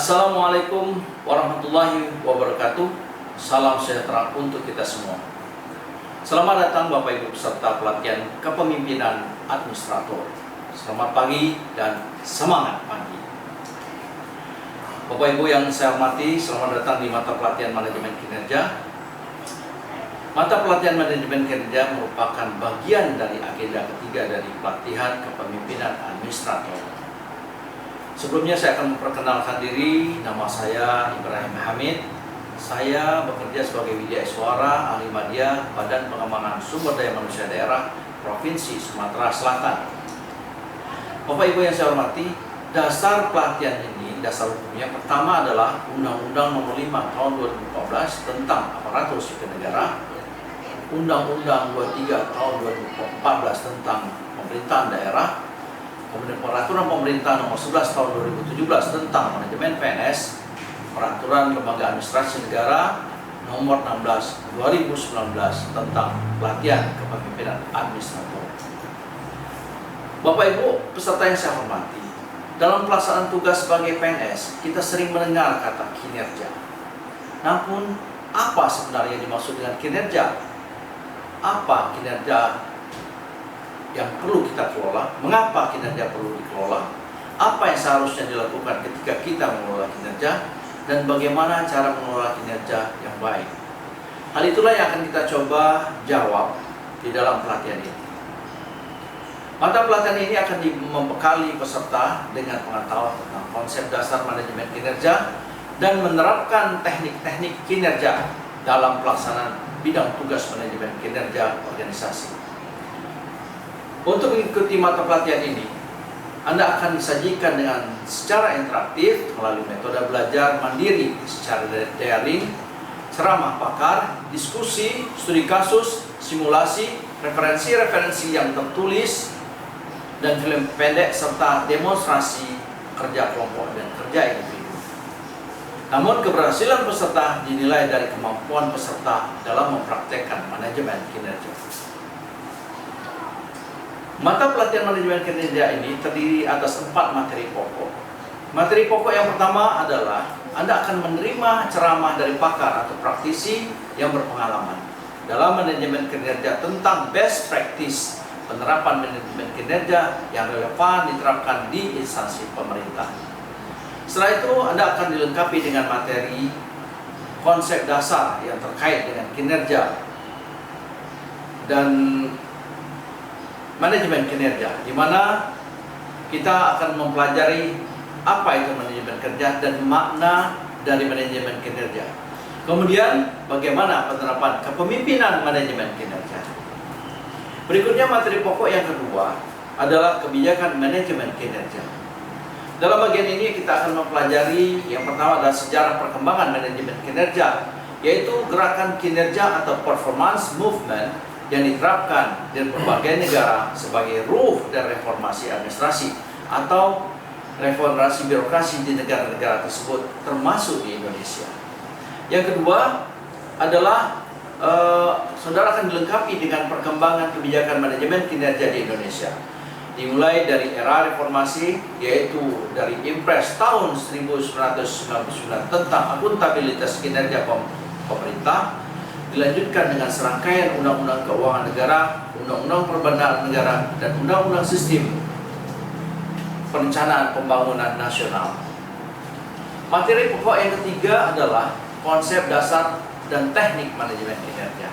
Assalamualaikum warahmatullahi wabarakatuh. Salam sejahtera untuk kita semua. Selamat datang Bapak Ibu peserta pelatihan kepemimpinan administrator. Selamat pagi dan semangat pagi. Bapak Ibu yang saya hormati, selamat datang di mata pelatihan manajemen kinerja. Mata pelatihan manajemen kinerja merupakan bagian dari agenda ketiga dari pelatihan kepemimpinan administrator. Sebelumnya saya akan memperkenalkan diri. Nama saya Ibrahim Hamid. Saya bekerja sebagai Widya Iswara, ahli media Badan Pengembangan Sumber Daya Manusia Daerah Provinsi Sumatera Selatan. Bapak Ibu yang saya hormati, dasar pelatihan ini, dasar hukumnya pertama adalah Undang-Undang Nomor 5 Tahun 2014 tentang Aparatur Sipil Negara, Undang-Undang 23 Tahun 2014 tentang Pemerintahan Daerah, kemudian Peraturan Pemerintah Nomor 11 Tahun 2017 tentang Manajemen PNS, Peraturan Lembaga Administrasi Negara Nomor 16 2019 tentang Pelatihan Kepemimpinan Administrator. Bapak Ibu peserta yang saya hormati, dalam pelaksanaan tugas sebagai PNS, kita sering mendengar kata kinerja. Namun, apa sebenarnya dimaksud dengan kinerja? Apa kinerja yang perlu kita kelola? Mengapa kinerja perlu dikelola? Apa yang seharusnya dilakukan ketika kita mengelola kinerja? Dan bagaimana cara mengelola kinerja yang baik? Hal itulah yang akan kita coba jawab di dalam pelatihan ini. Mata pelatihan ini akan membekali peserta dengan pengetahuan tentang konsep dasar manajemen kinerja dan menerapkan teknik-teknik kinerja dalam pelaksanaan bidang tugas manajemen kinerja organisasi. Untuk mengikuti mata pelatihan ini, Anda akan disajikan dengan secara interaktif melalui metode belajar mandiri secara daring, ceramah pakar, diskusi, studi kasus, simulasi, referensi-referensi yang tertulis, dan film pendek serta demonstrasi kerja kelompok dan kerja individu. Namun keberhasilan peserta dinilai dari kemampuan peserta dalam mempraktekkan manajemen kinerja. Mata pelatihan manajemen kinerja ini terdiri atas 4 materi pokok. Materi pokok yang pertama adalah Anda akan menerima ceramah dari pakar atau praktisi yang berpengalaman dalam manajemen kinerja tentang best practice penerapan manajemen kinerja yang relevan diterapkan di instansi pemerintah. Setelah itu Anda akan dilengkapi dengan materi konsep dasar yang terkait dengan kinerja dan manajemen kinerja, di mana kita akan mempelajari apa itu manajemen kinerja dan makna dari manajemen kinerja. Kemudian bagaimana penerapan kepemimpinan manajemen kinerja. Berikutnya materi pokok yang kedua adalah kebijakan manajemen kinerja. Dalam bagian ini kita akan mempelajari yang pertama adalah sejarah perkembangan manajemen kinerja, yaitu gerakan kinerja atau performance movement yang diterapkan di berbagai negara sebagai ruh dan reformasi administrasi atau reformasi birokrasi di negara-negara tersebut, termasuk di Indonesia. Yang kedua adalah saudara akan dilengkapi dengan perkembangan kebijakan manajemen kinerja di Indonesia, dimulai dari era reformasi, yaitu dari Impres tahun 1999 tentang akuntabilitas kinerja pemerintah, dilanjutkan dengan serangkaian undang-undang keuangan negara, undang-undang perbendaharaan negara, dan undang-undang sistem perencanaan pembangunan nasional. Materi pokok yang ketiga adalah konsep dasar dan teknik manajemen kinerja.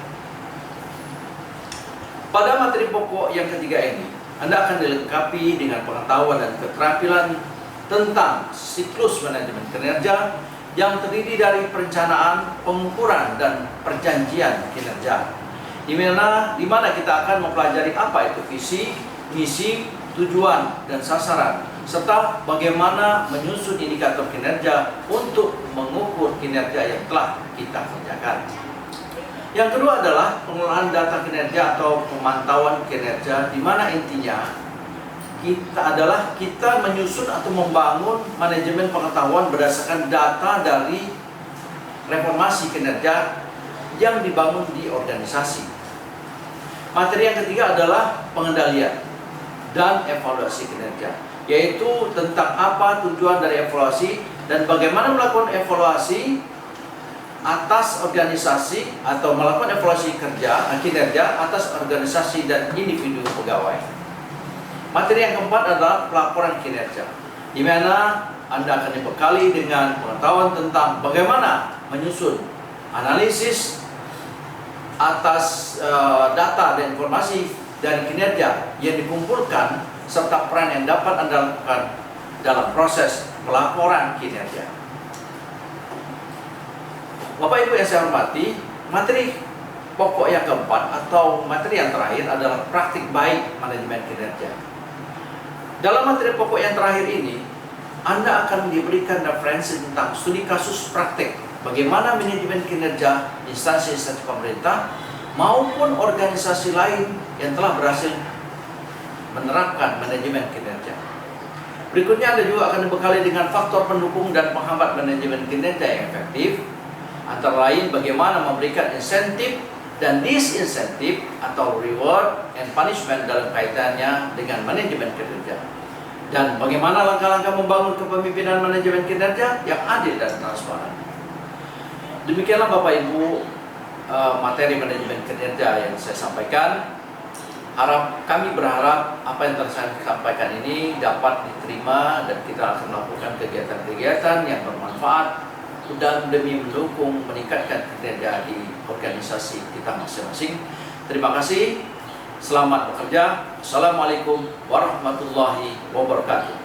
Pada materi pokok yang ketiga ini, Anda akan dilengkapi dengan pengetahuan dan keterampilan tentang siklus manajemen kinerja yang terdiri dari perencanaan, pengukuran, dan perjanjian kinerja. Di mana kita akan mempelajari apa itu visi, misi, tujuan, dan sasaran, serta bagaimana menyusun indikator kinerja untuk mengukur kinerja yang telah kita kerjakan. Yang kedua adalah pengelolaan data kinerja atau pemantauan kinerja, di mana intinya kita menyusun atau membangun manajemen pengetahuan berdasarkan data dari reformasi kinerja yang dibangun di organisasi. Materi yang ketiga adalah pengendalian dan evaluasi kinerja, yaitu tentang apa tujuan dari evaluasi dan bagaimana melakukan evaluasi atas organisasi atau melakukan evaluasi kinerja atas organisasi dan individu pegawai. Materi yang keempat adalah pelaporan kinerja, di mana Anda akan dibekali dengan pengetahuan tentang bagaimana menyusun analisis atas data dan informasi dari kinerja yang dikumpulkan serta peran yang dapat Anda lakukan dalam proses pelaporan kinerja. Bapak Ibu yang saya hormati, materi pokok yang keempat atau materi yang terakhir adalah praktik baik manajemen kinerja. Dalam materi pokok yang terakhir ini, Anda akan diberikan referensi tentang studi kasus praktik bagaimana manajemen kinerja instansi-instansi pemerintah maupun organisasi lain yang telah berhasil menerapkan manajemen kinerja. Berikutnya Anda juga akan dibekali dengan faktor pendukung dan penghambat manajemen kinerja yang efektif, antara lain bagaimana memberikan insentif dan disinsentif atau reward and punishment dalam kaitannya dengan manajemen kinerja, dan bagaimana langkah-langkah membangun kepemimpinan manajemen kinerja yang adil dan transparan. Demikianlah Bapak Ibu materi manajemen kinerja yang saya sampaikan. Kami berharap apa yang telah saya sampaikan ini dapat diterima dan kita akan melakukan kegiatan-kegiatan yang bermanfaat dan demi mendukung meningkatkan kinerja di organisasi kita masing-masing. Terima kasih. Selamat bekerja. Assalamualaikum warahmatullahi wabarakatuh.